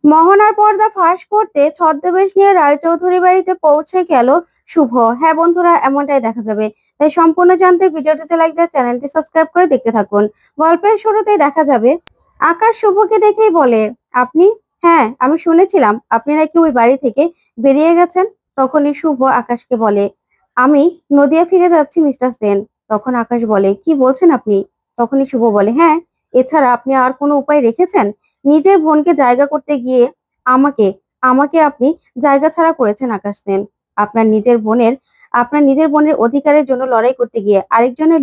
মোহনার পর্দা ফাঁস করতে ছদ্মবেশ নিয়ে রায়চৌধুরী বাড়িতে পৌঁছে গেল শুভ। হ্যাঁ বন্ধুরা, এমনটাই দেখা যাবে। তাই সম্পূর্ণ জানতে ভিডিওটিতে লাইক দিয়ে চ্যানেলটি সাবস্ক্রাইব করে দেখতে থাকুন। গল্পের শুরুতেই দেখা যাবে আকাশ শুভকে দেখেই বলে, আপনি? হ্যাঁ, আমি শুনেছিলাম আপনি নাকি ওই বাড়ি থেকে বেরিয়ে গেছেন। তখনই শুভ আকাশকে বলে, আমি নদিয়া ফিরে যাচ্ছি মিস্টার সেন। তখন আকাশ বলে, কি বলছেন আপনি? তখনই শুভ বলে, হ্যাঁ, এছাড়া আপনি আর কোনো উপায় রেখেছেন? নিজের বোনকে জায়গা করতে গিয়ে আমাকে আমাকে আপনি জায়গা ছাড়া করেছেন আকাশ সেন। আপনার নিজের বোনের আপনার নিজের বোনের অধিকারের জন্য লড়াই করতে গিয়ে আরেকজনের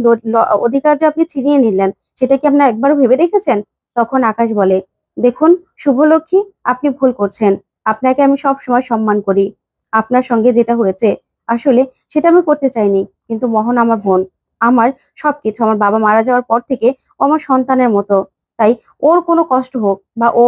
অধিকার যে আপনি ছিনিয়ে নিলেন, সেটা কি আপনার একবারও ভেবে দেখেছেন? তখন আকাশ বলে, দেখুন শুভলক্ষ্মী, আপনি ভুল করছেন। আপনাকে আমি সব সময় সম্মান করি। আপনার সঙ্গে যেটা হয়েছে, আসলে সেটা আমি করতে চাইনি, কিন্তু মোহন আমার বোন, আমার সবকিছু। আমার বাবা মারা যাওয়ার পর থেকে ও আমার সন্তানের মতো। তাই ওর কোনো কষ্ট হোক বা ও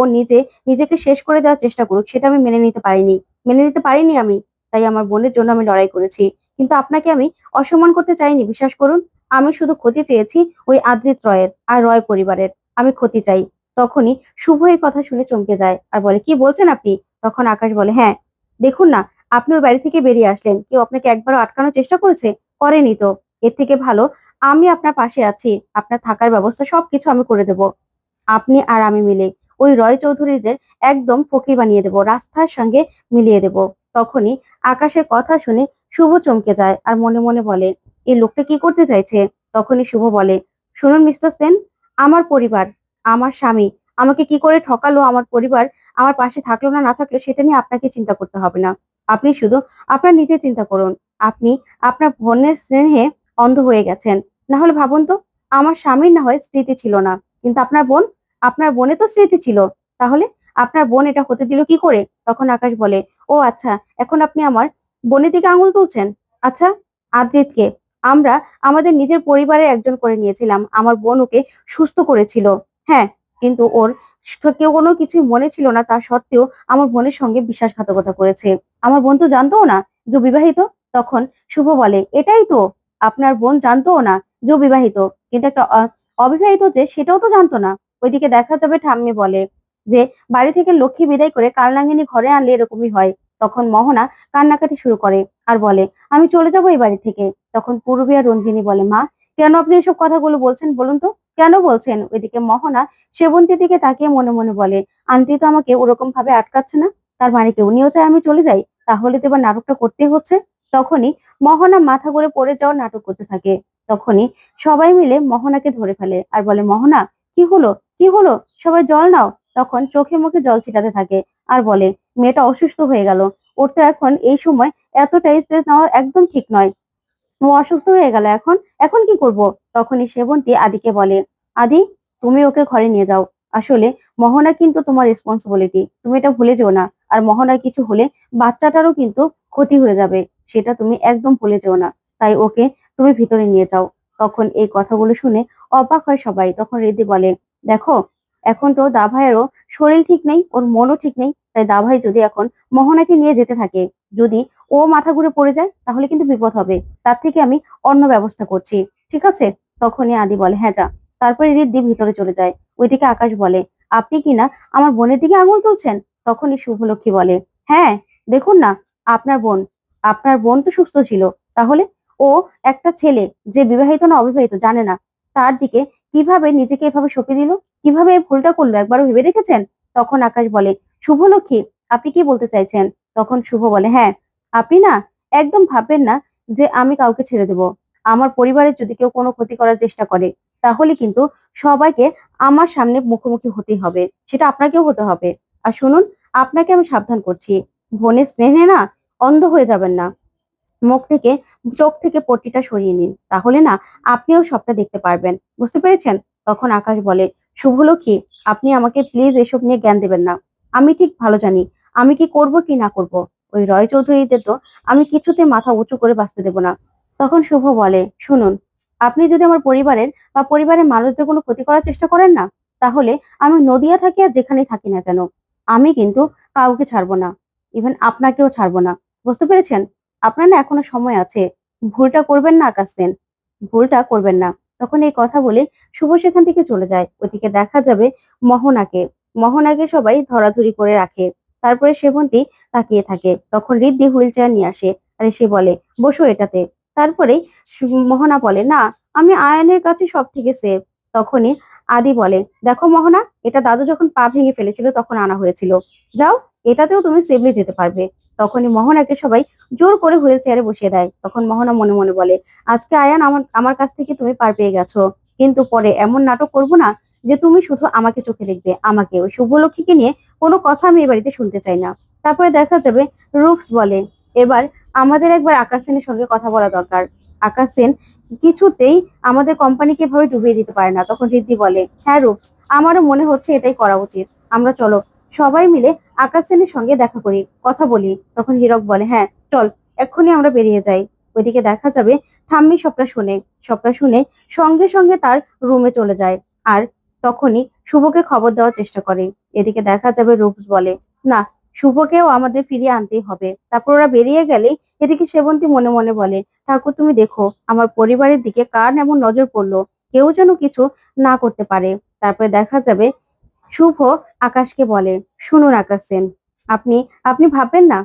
নিজেকে শেষ করে দেওয়ার চেষ্টা করুক, সেটা আমি মেনে নিতে পারিনি আমি। তাই আমার বোনের জন্য আমি লড়াই করেছি। কিন্তু আপনাকে আমি অসম্মান করতে চাইনি, বিশ্বাস করুন। আমি শুধু ক্ষতি চেয়েছি ওই আদ্রিত রয়ের আর রয় পরিবারের। আমি ক্ষতি চাই। তখনই শুভ এই কথা শুনে চমকে যায় আর বলে, কি বলছেন আপনি? তখন আকাশ বলে, হ্যাঁ, দেখুন না, আপনি ওই বাড়ি থেকে বেরিয়ে আসলেন, কেউ আপনাকে একবারও আটকানোর চেষ্টা করেছে? করেনি তো। এর থেকে ভালো আমি আপনার পাশে আছি। আপনার থাকার ব্যবস্থা সবকিছু আমি করে দেব। আপনি আর আমি মিলে ওই রয় চৌধুরীদের একদম ফকির বানিয়ে দেব, রাস্তার সঙ্গে মিলিয়ে দেব। তখনই আকাশের কথা শুনে শুভ চমকে যায় আর মনে মনে বলে, এই লোকটা কি করতে চাইছে? তখনই শুভ বলে, শুনুন মিস্টার সেন, আমার পরিবার, আমার স্বামী আমাকে কি করে ঠকালো, আমার পরিবার আমার পাশে থাকলো না না থাকলো, সেটা নিয়ে আপনাকে চিন্তা করতে হবে না। আপনি শুধু আপনার নিজে চিন্তা করুন। আপনি আপনার বোনের স্নেহে অন্ধ হয়ে গেছেন। না হলে ভাবুন তো, আমার স্বামীর না হয় স্মৃতি ছিল না, কিন্তু আপনার বোনে তো স্মৃতি ছিল। তাহলে আপনার বোন এটা হতে দিল কি করে? তখন আকাশ বলে, ও আচ্ছা, এখন আপনি আমার বোনের দিকে আঙুল তুলছেন। আচ্ছা, আদ্রিতকে আমরা আমাদের নিজের পরিবারের একজন করে নিয়েছিলাম। আমার বোন ওকে সুস্থ করেছিল। হ্যাঁ, কিন্তু ওর কেউ কোনো কিছুই মনে ছিল না, তা সত্ত্বেও আমার বোনের সঙ্গে বিশ্বাসঘাতকতা করেছে। আমার বোন তো জানতো না যে ও বিবাহিত। তখন শুভ বলে, এটাই তো, আপনার বোন জানতো না যে ও বিবাহিত, কিন্তু একটা অবিবাহিত যে সেটাও তো জানতো না। ওইদিকে দেখা যাবে ঠাম্মি বলে যে বাড়ি থেকে লক্ষ্মী বিদায় করে কালনাগিনী ঘরে আনলে এরকমই হয়। তখন মোহনা কান্নাকাটি শুরু করে আর বলে, আমি চলে যাবো এই বাড়ি থেকে। তখন পূর্বী আর রঞ্জিনী বলে, মা, কেন আপনি এসব কথাগুলো বলছেন বলুন তো, কেন বলছেন? ওইদিকে মোহনা সেবন্তীর দিকে তাকিয়ে মনে মনে বলে, আন্টি তো আমাকে ওরকম ভাবে আটকাচ্ছে না। তার মানে কি উনিও চায় আমি চলে যাই? তাহলে তো এবার নাটকটা করতেই হচ্ছে। তখনই মোহনা মাথা ঘুরে পড়ে যাওয়ার নাটক করতে থাকে। তখনই সবাই মিলে মোহনাকে ধরে ফেলে আর বলে, মোহনা, কি হলো? কি হলো? সবাই জল নাও। তখন চোখে মুখে জল ছিটাতে থাকে আর বলে, মেয়েটা অসুস্থ হয়ে গেল। ওর তো এখন এই সময় এতটা স্ট্রেস নেওয়া একদম ঠিক নয়। ও অসুস্থ হয়ে গেল, এখন এখন কি করব? তখনই সেবন্তী আদিকে বলে, আদি, তুমি ওকে ঘরে নিয়ে যাও। আসলে মোহনা কিন্তু তোমার রেসপন্সিবিলিটি, তুমি এটা ভুলে যেও না। আর মোহনার কিছু হলে বাচ্চাটারও কিন্তু ক্ষতি হয়ে যাবে, সেটা তুমি একদম ভুলে যেও না। তাই ওকে তুমি ভিতরে নিয়ে যাও। তখন এই কথাগুলো শুনে অবাক হয় সবাই। তখন রিদ্ধি বলে, দেখো, এখন তো দাভাইয়েরও শরীর ঠিক নেই, ওর মনও ঠিক নেই। তাই দাভাই যদি এখন মোহনাকে নিয়ে যেতে থাকে, যদি ও মাথা ঘুরে পড়ে যায়, তাহলে কিন্তু বিপদ হবে। তার থেকে আমি অন্য ব্যবস্থা করছি, ঠিক আছে? তখনই আদি বলে, হ্যাঁ যা। তারপরে রিদ্ধি ভিতরে চলে যায়। ওইদিকে আকাশ বলে, আপনি কি না আমার বোনের দিকে আঙুল তুলছেন? তখনই শুভলক্ষ্মী বলে, হ্যাঁ, দেখুন না, আপনার বোন আপনার বোন তো সুস্থ ছিল। তাহলে ও একটা ছেলে যে বিবাহিত না অবিবাহিত জানে না, তার দিকে কিভাবে নিজেকে এভাবে সঁপে দিল? কিভাবে এই ভুলটা করলো, একবারও ভেবে দেখেছেন? তখন আকাশ বলে, শুভলক্ষ্মী, আপনি কি বলতে চাইছেন? তখন শুভ বলে, হ্যাঁ, আপনি না একদম ভাববেন না যে আমি কাউকে ছেড়ে দেব। আমার পরিবারের যদি কেউ কোনো ক্ষতি করার চেষ্টা করে, তাহলে কিন্তু সবাইকে আমার সামনে মুখোমুখি হতেই হবে, সেটা আপনাকেও হতে হবে। আর শুনুন, আপনাকে আমি সাবধান করছি, বোনের স্নেহে না অন্ধ হয়ে যাবেন না। মুখ থেকে চোখ থেকে পট্টিটা সরিয়ে নিন, তাহলে না আপনিও সবটা দেখতে পারবেন। বুঝতে পেরেছেন? তখন আকাশ বলে, শুভলক্ষ্মী, আপনি আমাকে প্লিজ এসব নিয়ে জ্ঞান দেবেন না। আমি ঠিক ভালো জানি আমি কি করব কি না করব। ওই রয় চৌধুরীদের তো আমি কিছুতে মাথা উঁচু করে বাঁচতে দেব না। তখন শুভ বলে, শুনুন, আপনি যদি আমার পরিবারের বা পরিবারের মানুষদের কোনো ক্ষতি করার চেষ্টা করেন না, তাহলে আমি নদিয়া থাকি আর যেখানেই থাকি না কেন, আমি কিন্তু কাউকে ছাড়বো না। ইভেন আপনাকেও ছাড়বো না। বুঝতে পেরেছেন? আপনার না এখনো সময় আছে। ভুলটা করবেন না আকাশ সেন, ভুলটা করবেন না। তখন এই কথা বলে শুভ সেখান থেকে চলে যায়। ওইদিকে দেখা যাবে মোহনাকে। মোহনাকে সবাই ধরাধরি করে রাখে। তারপরে সেবন্তী তাকিয়ে থাকে। তখন রিদ্ধি হুইল চেয়ার নিয়ে আসে আর এসে বলে, বসো এটাতে। তারপরে মোহনা বলে, না, আমি আয়ানের কাছে সব থেকে সেফ। তখনই আদি বলে, দেখো মোহনা, এটা দাদু যখন পা ভেঙে ফেলেছিল তখন আনা হয়েছিল। যাও, এটাতেও তুমি সেফলি যেতে পারবে। তখনই মোহনাকে সবাই জোর করে হুইল চেয়ারে বসিয়ে দেয়। তখন মোহনা মনে মনে বলে, আজকে আয়ান আমার আমার কাছ থেকে তুমি পার পেয়ে গেছো, কিন্তু পরে এমন নাটক করবো না যে তুমি শুধু আমাকে চোখে দেখবে, আমাকে ওই শুভলক্ষীকে নিয়ে কোনো কথা আমি এ বাড়িতে শুনতে চাই না। তারপরে দেখা যাবে রুক্স বলে, এবার আমাদের একবার আকাশ সেনের সঙ্গে কথা বলা দরকার। আকাশ সেন কিছুতেই আমাদের কোম্পানিকে এভাবে ডুবিয়ে দিতে পারে না। তখন রিদ্ধি বলে, হ্যাঁ রুক্স, আমারও মনে হচ্ছে এটাই করা উচিত। আমরা চলো সবাই মিলে আকাশ সেনের সঙ্গে দেখা করি, কথা বলি। তখন হীরক বলে, হ্যাঁ চল, এক্ষুনি আমরা বেরিয়ে যাই। ওইদিকে দেখা যাবে ঠাম্মি সবটা শুনে সঙ্গে সঙ্গে তার রুমে চলে যায়। আর তখনই শুভকে খবর দেওয়ার চেষ্টা করে। এদিকে দেখা যাবে রূপস বলে, না, শুভকেও আমাদের ফিরিয়ে আনতেই হবে। তারপর ওরা বেরিয়ে গেলেই এদিকে সেবন্তী মনে মনে বলে, ঠাকুর তুমি দেখো আমার পরিবারের দিকে কার এমন নজর পড়লো, কেউ যেন কিছু না করতে পারে। তারপরে দেখা যাবে শুভ আকাশকে বলে, শুনুন আকাশ সেন, আপনি আপনি ভাববেন না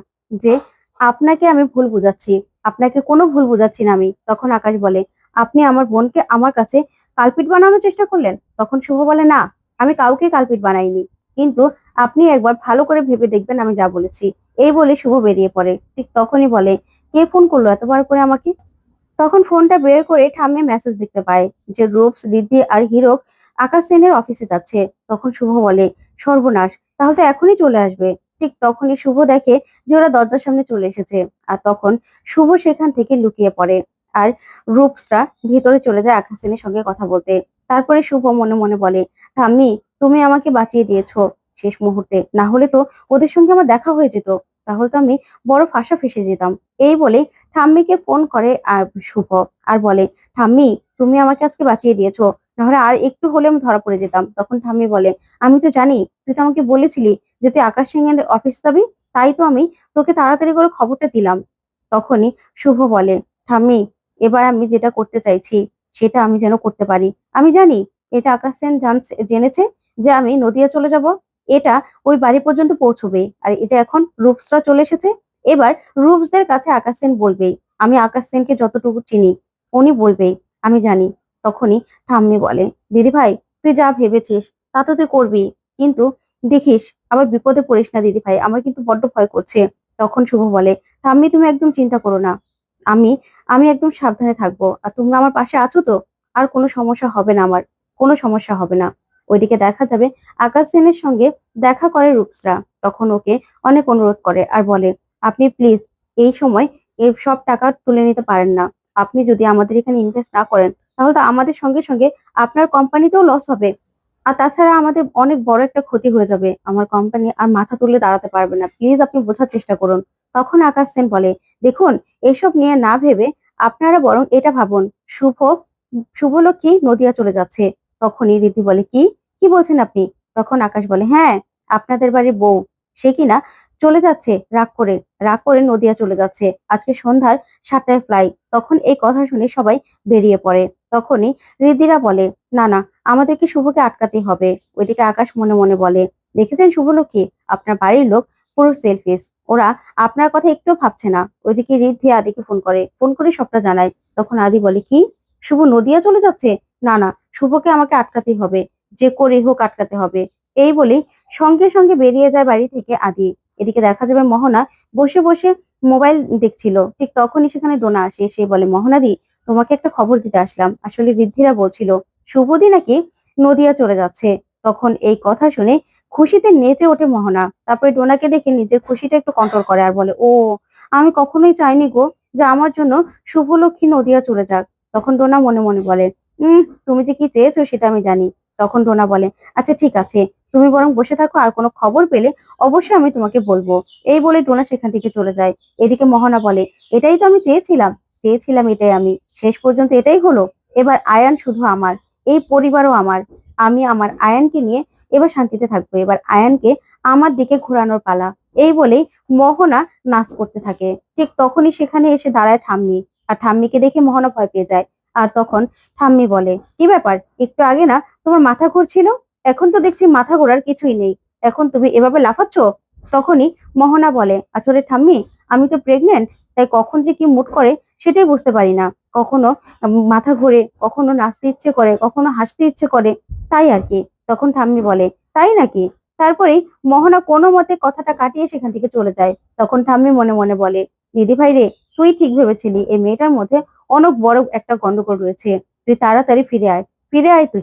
যে আপনাকে আমি ভুল বুঝাচ্ছি। আপনাকে কোনো ভুল বুঝাচ্ছি না আমি। তখন আকাশ বলে, আপনি আমার বোনকে আমার কাছে কালপিট বানানোর চেষ্টা করলেন। তখন শুভ বলে, না, আমি কাউকে কালপিট বানাইনি, কিন্তু আপনি একবার ভালো করে ভেবে দেখবেন আমি যা বলেছি। এই বলে শুভ বেরিয়ে পড়ে। ঠিক তখনই বলে, কে ফোন করলো এতবার করে আমাকে? তখন ফোনটা বের করে ঠাম্মি মেসেজ দেখতে পায় যে রূপস, রিদ্ধি আর হীরক আকাশ সেনের অফিসে যাচ্ছে। তখন শুভ বলে, সর্বনাশ, তাহলে তো এখনই চলে আসবে। ঠিক তখনই শুভ দেখে যে ওরা দরজার সামনে চলে এসেছে। আর তখন শুভ সেখান থেকে লুকিয়ে পড়ে। আর রূপসরা ভিতরে চলে যায় আকাশ সেনের সঙ্গে কথা বলতে। তারপরে শুভ মনে মনে বলে, ঠাম্মি, তুমি আমাকে বাঁচিয়ে দিয়েছো শেষ মুহূর্তে, না হলে তো ওদের সঙ্গে আমার দেখা হয়ে যেত, তাহলে তো আমি বড় ফাঁসা ফেসে যেতাম। এই বলে ঠাম্মিকে ফোন করে আর শুভ আর বলে, ঠাম্মি, তুমি আমাকে আজকে বাঁচিয়ে দিয়েছো, নাহলে আর একটু হলে আমি ধরা পড়ে যেতাম। তখন ঠাম্মি বলে, আমি তো জানি, তুই তো আমাকে বলেছিলি যে তুই আকাশ সিং এর অফিস যাবি, তাই তো আমি তোকে তাড়াতাড়ি করে খবরটা দিলাম। তখনই শুভ বলে, ঠাম্মি, এবার আমি যেটা করতে চাইছি সেটা আমি যেন করতে পারি। আমি জানি এটা আকাশ সেন জেনেছে যে আমি নদিয়া চলে যাব, এটা ওই বাড়ি পর্যন্ত পৌঁছবে। আর এই যে এখন রূপসরা চলে এসেছে, এবার রূপসদের কাছে আকাশ সেন বলবেই আমি আকাশ সেনকে যতটুকু চিনি, উনি বলবেই আমি জানি। তখনই ঠাম্মি বলে, দিদি ভাই, তুই যা ভেবেছিস তা তো তুই করবি, কিন্তু দেখিস আবার বিপদে পড়িস না দিদি ভাই, আমার কিন্তু বড্ড ভয় করছে। তখন শুভ বলে, ঠাম্মি তুমি একদম চিন্তা করো না, আমি আমি একদম সাবধানে থাকবো, আর তোমরা আমার পাশে আছো তো, আর কোনো সমস্যা হবে না, আমার কোনো সমস্যা হবে না। ওইদিকে দেখা যাবে আকাশ সেনের সঙ্গে দেখা করে রূপসরা। তখন ওকে অনেক অনুরোধ করে আর বলে, আপনি প্লিজ এই সময় এই সব টাকা তুলে নিতে পারেন না। আপনি যদি আমাদের এখানে ইনভেস্ট না করেন তাহলে তো আমাদের সঙ্গে সঙ্গে আপনার কোম্পানিতেও লস হবে। আর তাছাড়া আমাদের অনেক বড় একটা ক্ষতি হয়ে যাবে। আমার কোম্পানি আর মাথা তুলে দাঁড়াতে পারবে না। প্লিজ আপনি বোঝার চেষ্টা করুন। তখন আকাশ সেন বলে, দেখুন, এসব নিয়ে না ভেবে আপনারা বরং এটা ভাবুন, শুভ শুভলক্ষ্মী নদিয়া চলে যাচ্ছে। তখনই রীতি বলে, কি কি বলছেন আপনি? তখন আকাশ বলে, হ্যাঁ, আপনাদের বাড়ির বউ, সে কিনা চলে যাচ্ছে রাগ করে নদিয়া চলে যাচ্ছে। আজকে সন্ধ্যার 7টায় ফ্লাইট। তখন এই কথা শুনে সবাই বেরিয়ে পড়ে। তখনই রিদ্ধিরা বলে, না না, আমাদেরকে শুভকে আটকাতে হবে। ওইদিকে আকাশ মনে মনে বলে, দেখেছেন শুভলক্ষ্মী, আপনার বাড়ির লোক পুরো সেলফিশ, ওরা আপনার কথা একটু ভাবছে না। ওইদিকে রিদ্ধি আদিকে ফোন করে সবটা জানায়। তখন আদি বলে, কি, শুভ নদিয়া চলে যাচ্ছে? না না, শুভকে আমাকে আটকাতেই হবে, যে করে হোক আটকাতে হবে। এই বলে সঙ্গে সঙ্গে বেরিয়ে যায় বাড়ি থেকে আদি। এদিকে দেখা যাবে মোহনা বসে বসে মোবাইল দেখছিল। ঠিক তখনই সেখানে ডোনা আসে। সে বলে, মোহনাদি, তোমাকে একটা খবর দিতে আসলাম। আসলে ঋদ্ধিরা বলছিল শুভদি নাকি নদিয়া চলে যাচ্ছে। তখন এই কথা শুনে খুশিতে নেচে ওঠে মোহনা। তারপরে ডোনাকে দেখে নিজের খুশিটা একটু কন্ট্রোল করে আর বলে, ও, আমি কখনোই চাইনি গো যে আমার জন্য শুভলক্ষ্মী নদিয়া চলে যাক। তখন ডোনা মনে মনে বলে, তুমি যে কি চেয়েছো সেটা আমি জানি। তখন ডোনা বলে, আচ্ছা ঠিক আছে, তুমি বরং বসে থাকো, আর কোনো খবর পেলে অবশ্যই আমি তোমাকে বলবো। এই বলে ডোনা সেখান থেকে চলে যায়। এদিকে মোহনা বলে, এটাই তো আমি চেয়েছিলাম এটাই আমি, শেষ পর্যন্ত এটাই হলো। এবার আয়ান শুধু আমার, এই পরিবারও আমার। আমি আমার আয়ানকে নিয়ে এবার শান্তিতে থাকবো। এবার আয়ানকে আমার দিকে ঘোরানোর পালা। এই বলেই মোহনা নাচ করতে থাকে। ঠিক তখনই সেখানে এসে দাঁড়ায় ঠাম্মি। আর ঠাম্মিকে দেখে মোহনা ভয় পেয়ে যায়। আর তখন ঠাম্মি বলে, কি ব্যাপার, একটু আগে না তোমার মাথা ঘুরছিল, এখন তো দেখছি মাথা ঘোরার কিছুই নেই, এখন তুমি এভাবে লাফাচ্ছ। তখনই মোহনা বলে, আসলে ঠাম্মি, আমি তো প্রেগনেন্ট, তাই কখন যে কি মুড করে সেটাই বুঝতে পারি না। কখনো মাথা ঘোরে, কখনো নাচতে ইচ্ছে করে, কখনো হাসতে ইচ্ছে করে, তাই আর কি। তখন ঠাম্মি বলে, তাই নাকি? তারপরেই মোহনা কোনো মতে কথাটা কাটিয়ে সেখান থেকে চলে যায়। তখন ঠাম্মি মনে মনে বলে, দিদি ভাই রে, তুই ঠিক ভেবেছিলি এই মেয়েটার মধ্যে অনেক বড় একটা গন্ডগোল রয়েছে। তুই তাড়াতাড়ি ফিরে আয়, ফিরে আয় তুই,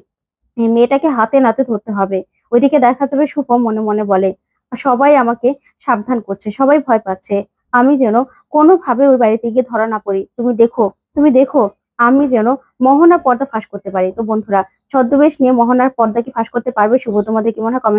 এই মেয়েটাকে হাতে নাতে ধরতে হবে। ওইদিকে দেখা যাবে শুভ মনে মনে বলে, সবাই আমাকে সাবধান করছে, সবাই ভয় পাচ্ছে, আমি যেন কোনোভাবে ওই বাড়িতে গিয়ে ধরা না পড়ি। তুমি দেখো আমি যেন মোহনার পর্দা ফাঁস করতে পারি। তো বন্ধুরা, ছদ্মবেশ নিয়ে মোহনার পর্দা কি ফাঁস করতে পারবে শুভ? তোমাদের কি মনে হয়? কমেন্ট